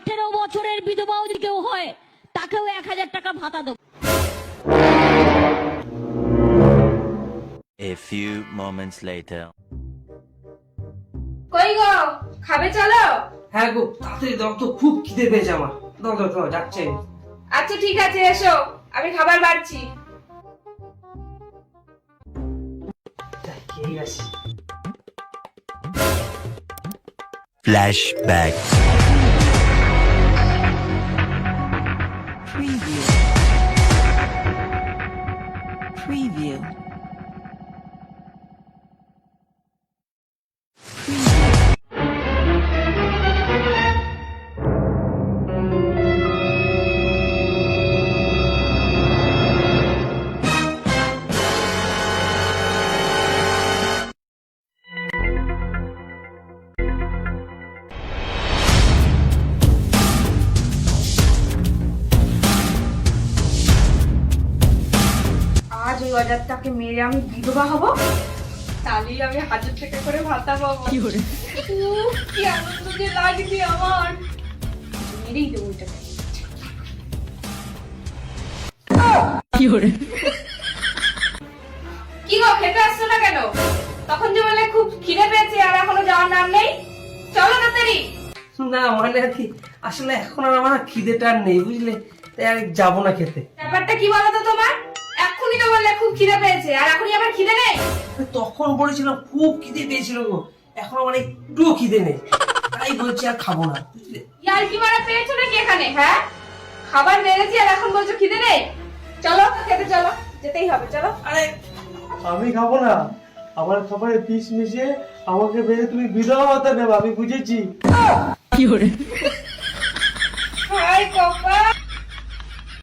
18 বছরের বিধবাও যদি কেউ হয় তাকেও 1000 টাকা ভাতা দেব। A few moments later. কই গো, খাবে চলো? হ্যাঁ গো, তাড়াতাড়ি দাও তো, খুব খিদে পেয়েছে আমার। দাও দাও দাও, যাচ্ছে। আচ্ছা ঠিক আছে, এসো, আমি খাবার বাড়ছি। খেয়ে আসি। Flashback. Preview. Preview. আজ ওই অজাতটাকে মেরে আমি বিধবা হব, তাহলেই আমি 1000 টাকা করে ভাতা পাবো। উফ, কি আনন্দ যে লাগছে আমার। মেরেই দেবো ওইটাকে। কি গো, খেতে আসছো না কেন? তখন যে বলে খুব খিদে পেয়েছে আর এখনো যাওয়ার নাম নেই। চলো তাড়াতাড়ি। না মানে আর কি, আসলে এখন আর আমার খিদেটা আর নেই, বুঝলে, তাই আর যাবো না খেতে। ব্যাপারটা কি বলো তো তোমার? এখনই তো বললে খুব খিদে পেয়েছে আর এখনই আবার খিদে নেই। তখন বলেছিলাম খুব খিদে পেয়েছিল গো, এখন আমার একটুও খিদে নেই, তাই বলছি আর খাবো না, বুঝলে। ইয়ার কি মারা পেয়েছো নাকি এখানে? হ্যাঁ, খাবার মেরেছি আর এখন বলছো খিদে নেই। চলো খেতে, চলো, যেতেই হবে, চলো। আরে আমি খাবো না, আমার খাবারে পিস মিশিয়ে আমাকে বেড়ে তুমি বিধবা ভাতা নেবে, আমি বুঝেছি। হাই কপাল।